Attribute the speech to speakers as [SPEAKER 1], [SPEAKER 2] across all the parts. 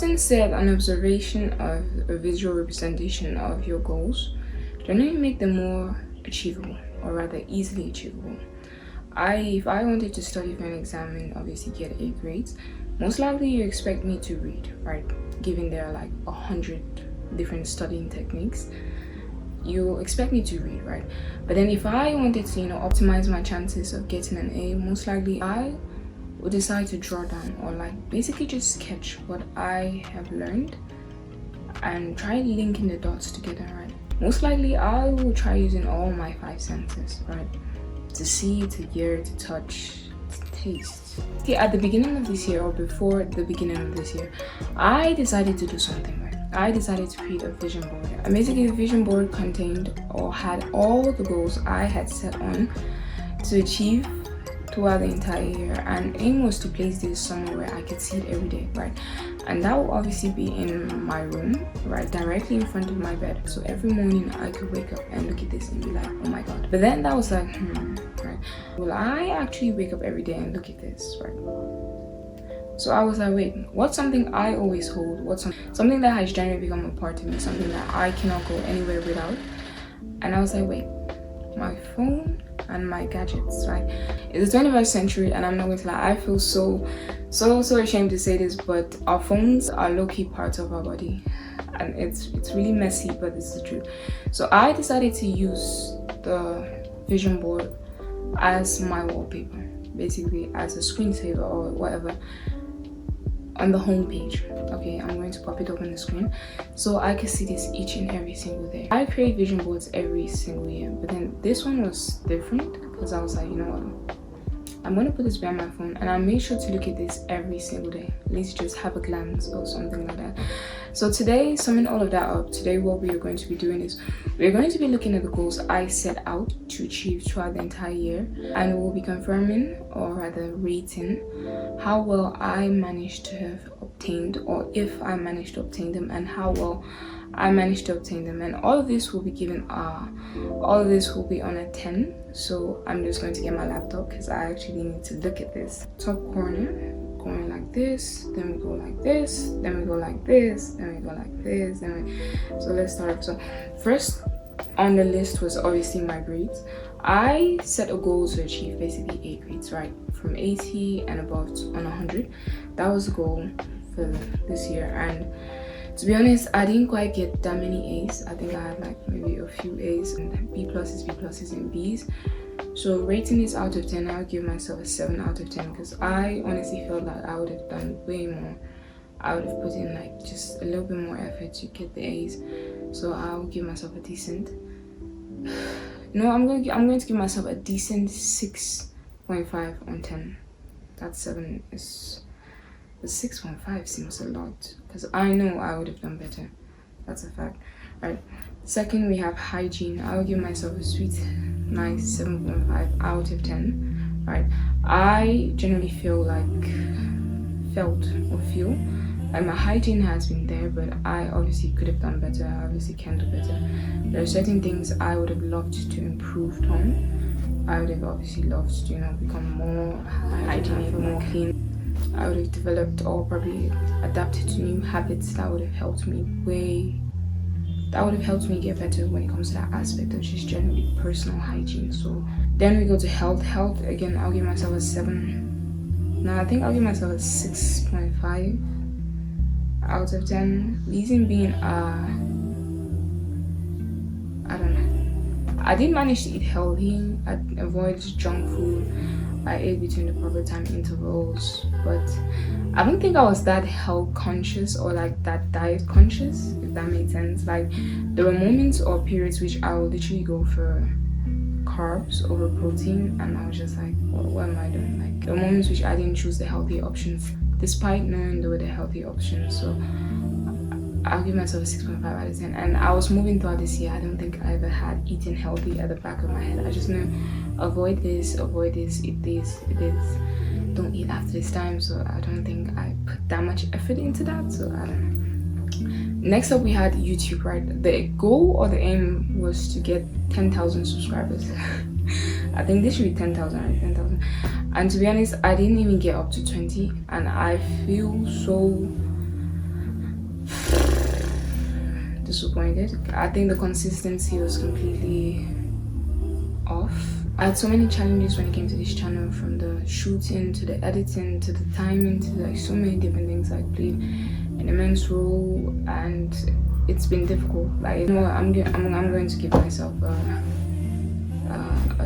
[SPEAKER 1] Instead, an observation of a visual representation of your goals generally make them more achievable, or rather easily achievable. If I wanted to study for an exam and obviously get A grades, most likely you expect me to read, right? Given there are like 100 different studying techniques, you expect me to read, right? But then if I wanted to, optimize my chances of getting an A, most likely I would decide to draw down, or like basically just sketch what I have learned and try linking the dots together, right? Most likely I will try using all my 5 senses, right? To see, to hear, to touch, to taste. Okay, at the beginning of this year, or before the beginning of this year, I decided to do something, right? I decided to create a vision board. And basically the vision board contained or had all the goals I had set on to achieve throughout the entire year, and aim was to place this somewhere where I could see it every day, right? And that will obviously be in my room, right, directly in front of my bed. So every morning I could wake up and look at this and be like, oh my god. But then that was like, right, will I actually wake up every day and look at this, right? So I was like, wait, what's something I always hold? What's something that has generally become a part of me, something that I cannot go anywhere without? And I was like, wait, my phone and my gadgets, right? It's the 21st century, and I'm not going to lie, I feel so ashamed to say this, but our phones are low-key parts of our body, and it's really messy, but it's the truth. So I decided to use the vision board as my wallpaper, basically as a screensaver or whatever, on the home page. Okay, I'm going to pop it up on the screen so I can see this each and every single day. I create vision boards every single year, but then this one was different because I was like, you know what, I'm going to put this behind my phone, and I made sure to look at this every single day, at least just have a glance or something like that. So today, summing all of that up, today what we are going to be doing is we're going to be looking at the goals I set out to achieve throughout the entire year, and we'll be confirming, or rather rating, how well I managed to have obtained, or if I managed to obtain them, and how well I managed to obtain them. And all of this will be given all of this will be on a 10. So I'm just going to get my laptop because I actually need to look at this. Top corner, going like this, then we go like this, then we go like this, then we go like this, so let's start. So first on the list was obviously my grades. I set a goal to achieve basically A grades, right? From 80 and above on 100. That was the goal for this year, and to be honest, I didn't quite get that many A's. I think I had like maybe a few A's and B pluses, and B's. So rating this out of 10, I'll give myself a 7 out of 10 because I honestly felt that I would have done way more. I would have put in like just a little bit more effort to get the A's. So I'll give myself a decent. No, I'm going to give myself a decent 6.5 on 10. That 7 is. The 6.5 seems a lot because I know I would have done better. That's a fact, right? Second, we have hygiene. I'll give myself a sweet, nice 7.5 out of 10, right? I generally felt like my hygiene has been there, but I obviously could have done better. I obviously can do better. There are certain things I would have loved to improve on. I would have obviously loved to, become more hygienic, more clean. I would have developed or probably adapted to new habits that would have helped me get better when it comes to that aspect of just generally personal hygiene. So then we go to health. Again, I'll give myself a 7. No, I think I'll give myself a 6.5 out of 10. Reason being, I don't know, I did manage to eat healthy. I avoid junk food. I ate between the proper time intervals, but I don't think I was that health conscious or like that diet conscious, if that made sense. Like there were moments or periods which I would literally go for carbs over protein, and I was just like, what am I doing? Like there were moments which I didn't choose the healthy options despite knowing they were the healthy options. So I'll give myself a 6.5 out of 10. And I was moving throughout this year. I don't think I ever had eaten healthy at the back of my head. I just know avoid this, eat this, don't eat after this time. So I don't think I put that much effort into that. So I don't know. Next up, we had YouTube, right? The goal or the aim was to get 10,000 subscribers. I think this should be 10,000, right? 10,000. And to be honest, I didn't even get up to 20, and I feel so disappointed. I think the consistency was completely off. I had so many challenges when it came to this channel, from the shooting to the editing to the timing to like so many different things. I played an immense role, and it's been difficult. Like, you know what, I'm going to give myself a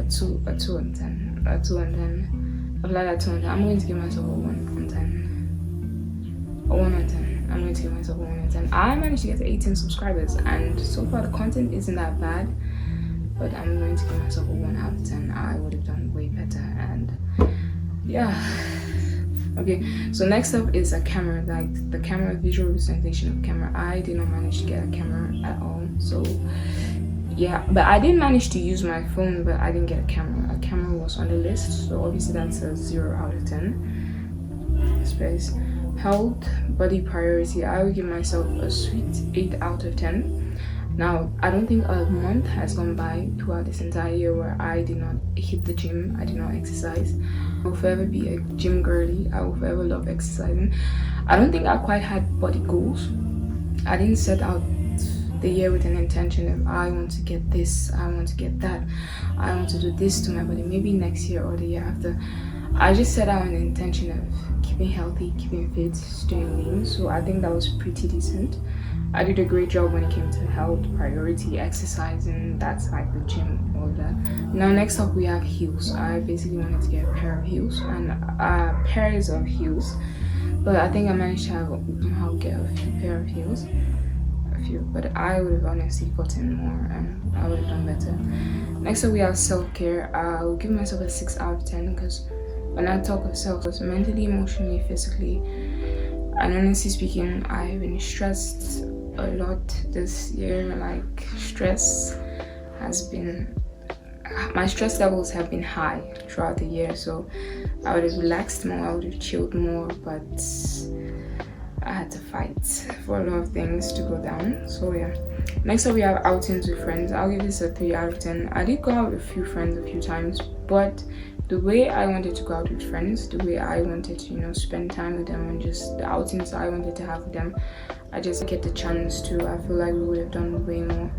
[SPEAKER 1] 2 and 10. A 2 and 10. I've like a 2 and 10. I'm going to give myself a 1 and 10. A 1 and 10. I'm going to give myself a 1 and 10. I managed to get to 18 subscribers, and so far the content isn't that bad, but I'm going to give myself a 1 out of 10. I would have done way better, and yeah. Okay, so next up is a camera, like the camera, visual representation of camera. I did not manage to get a camera at all, so yeah, but I did manage to use my phone, but I didn't get a camera. A camera was on the list, so obviously that's a 0 out of 10. Space. Health, body priority, I would give myself a sweet 8 out of 10. Now, I don't think a month has gone by throughout this entire year where I did not hit the gym, I did not exercise. I will forever be a gym girly. I will forever love exercising. I don't think I quite had body goals. I didn't set out the year with an intention of I want to get this, I want to get that, I want to do this to my body, maybe next year or the year after. I just set out an intention of keeping healthy, keeping fit, staying lean, so I think that was pretty decent. I did a great job when it came to health, priority, exercising, that's like the gym, all that. Now next up we have heels. I basically wanted to get a pair of heels, and pairs of heels, but I think I managed to get a few pair of heels. But I would have honestly gotten more, and I would have done better. Next up we have self-care. I'll give myself a 6 out of 10 because when I talk of self, it's mentally, emotionally, physically, and honestly speaking, I've been stressed a lot this year. Like, stress has been, my stress levels have been high throughout the year, so I would have relaxed more, I would have chilled more, but I had to fight for a lot of things to go down. So yeah. Next up we have outings with friends. I'll give this a 3 out of 10. I did go out with a few friends a few times, but the way I wanted to go out with friends, the way I wanted to, spend time with them, and just the outings I wanted to have with them, I just get the chance to. I feel like we would have done way more.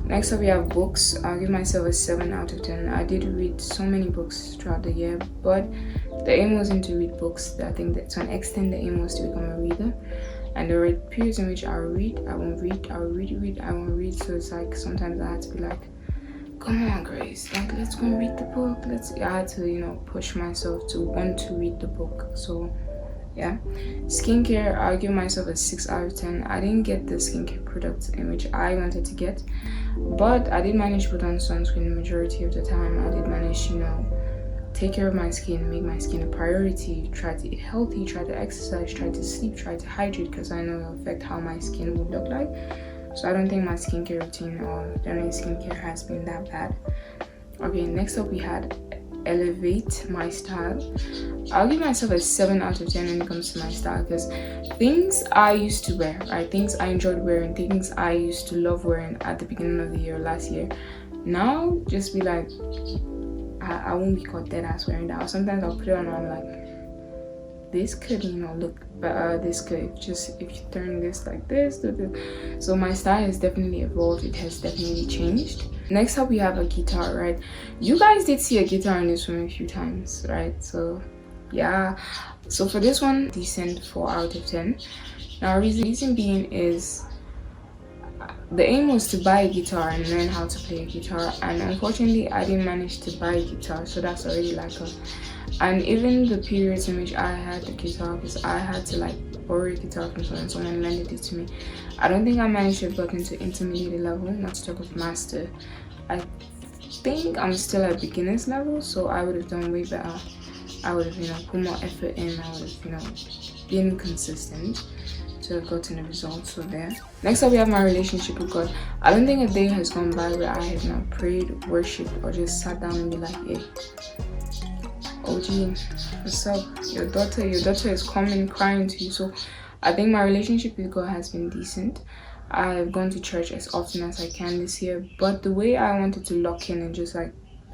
[SPEAKER 1] Next up we have books. I'll give myself a 7 out of 10. I did read so many books throughout the year, but the aim wasn't to read books. I think that to an extent the aim was to become a reader. And there were periods in which I'll read, I won't read, I'll read, I won't read. So it's like sometimes I had to be like, come on Grace, like let's go and read the book. I had to, push myself to want to read the book. So yeah. Skincare, I'll give myself a 6 out of 10. I didn't get the skincare products in which I wanted to get, but I did manage to put on sunscreen the majority of the time. I did manage, take care of my skin, make my skin a priority, try to eat healthy, try to exercise, try to sleep, try to hydrate, because I know it'll affect how my skin would look like. So I don't think my skincare routine or generally skincare has been that bad. Okay, next up we had elevate my style. I'll give myself a 7 out of 10 when it comes to my style, because things I used to wear, right, things I enjoyed wearing, things I used to love wearing at the beginning of the year, last year, now just be like, I won't be caught dead ass wearing that. Or sometimes I'll put it on and I'm like, this could look better, this could just, if you turn this like this. So my style has definitely evolved, it has definitely changed. Next up we have a guitar, right? You guys did see a guitar in this room a few times, right? So yeah, so for this one, decent 4 out of 10. Now reason being is the aim was to buy a guitar and learn how to play a guitar, and unfortunately I didn't manage to buy a guitar, so that's already like and even the periods in which I had the guitar, because I had to borrow a guitar from someone lended it to me, I don't think I managed to get into intermediate level, not to talk of master. I think I'm still at beginner's level, so I would have done way better. I would have put more effort in, I would have been consistent to have gotten the results. So there. Next up we have my relationship with God. I don't think a day has gone by where I have not prayed, worshipped, or just sat down and be like, hey, OG, what's up? Your daughter is coming crying to you. So I think my relationship with God has been decent. I've gone to church as often as I can this year, but the way I wanted to lock in and just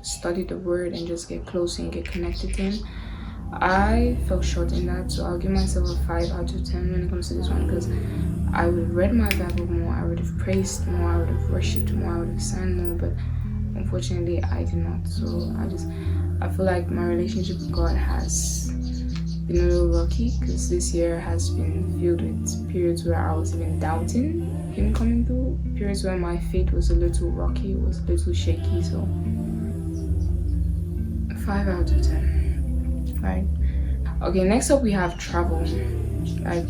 [SPEAKER 1] study the word and just get close and get connected to him, I fell short in that. So I'll give myself a 5 out of 10 when it comes to this one, because I would have read my Bible more, I would have praised more, I would have worshipped more, I would have sang more, but unfortunately I did not. So I feel like my relationship with God has been a little rocky, because this year has been filled with periods where I was even doubting Him coming through, periods where my faith was a little rocky, was a little shaky. So 5 out of 10. Right. Okay, next up we have travel. Like,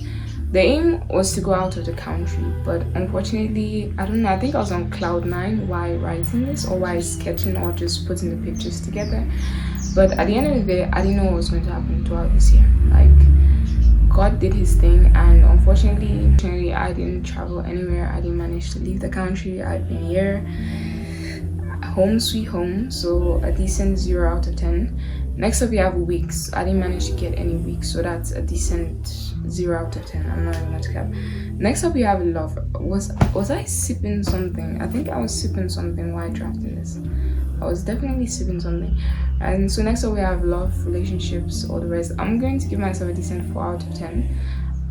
[SPEAKER 1] the aim was to go out of the country, but unfortunately, I don't know, I think I was on cloud nine while writing this, or while sketching, or just putting the pictures together. But at the end of the day, I didn't know what was going to happen throughout this year. Like, God did His thing, and unfortunately, I didn't travel anywhere. I didn't manage to leave the country. I've been here, home sweet home, so a decent 0 out of 10. Next up, we have weeks. I didn't manage to get any weeks, so that's a decent 0 out of 10. I'm not even going to cap. Next up, we have love. Was I sipping something? I think I was sipping something while drafting this. I was definitely sipping something. And so next up, we have love, relationships, all the rest. I'm going to give myself a decent 4 out of 10.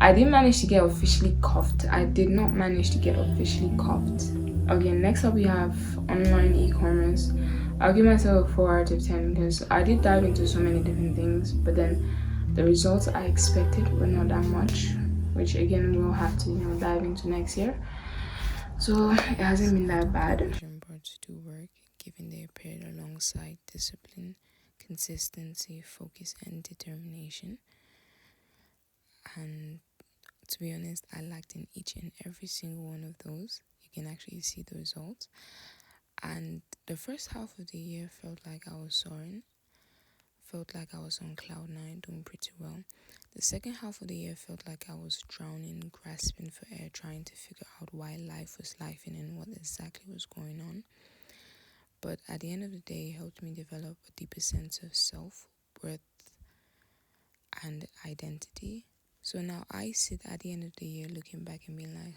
[SPEAKER 1] I didn't manage to get officially cuffed. I did not manage to get officially cuffed. Okay, next up we have online e-commerce. I'll give myself a 4 out of 10, because I did dive into so many different things, but then the results I expected were not that much, which again we'll have to dive into next year. So it hasn't been that bad.
[SPEAKER 2] Vision boards do work, given they appeared alongside discipline, consistency, focus, and determination. And to be honest, I lacked in each and every single one of those. You can actually see the results. And the first half of the year felt like I was soaring, felt like I was on cloud nine, doing pretty well. The second half of the year felt like I was drowning, grasping for air, trying to figure out why life was lifing and what exactly was going on. But at the end of the day, it helped me develop a deeper sense of self-worth and identity. So now I sit at the end of the year looking back and being like,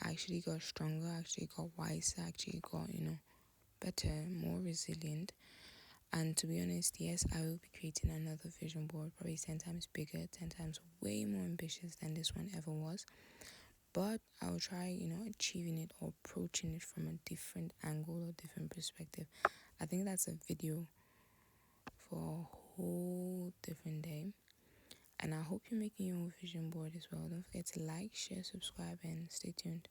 [SPEAKER 2] I actually got stronger, I actually got wiser, I actually got, better, more resilient. And to be honest, yes, I will be creating another vision board, probably 10 times bigger, 10 times way more ambitious than this one ever was. But I'll try, achieving it or approaching it from a different angle or different perspective. I think that's a video for a whole different day. And I hope you're making your own vision board as well. Don't forget to like, share, subscribe, and stay tuned.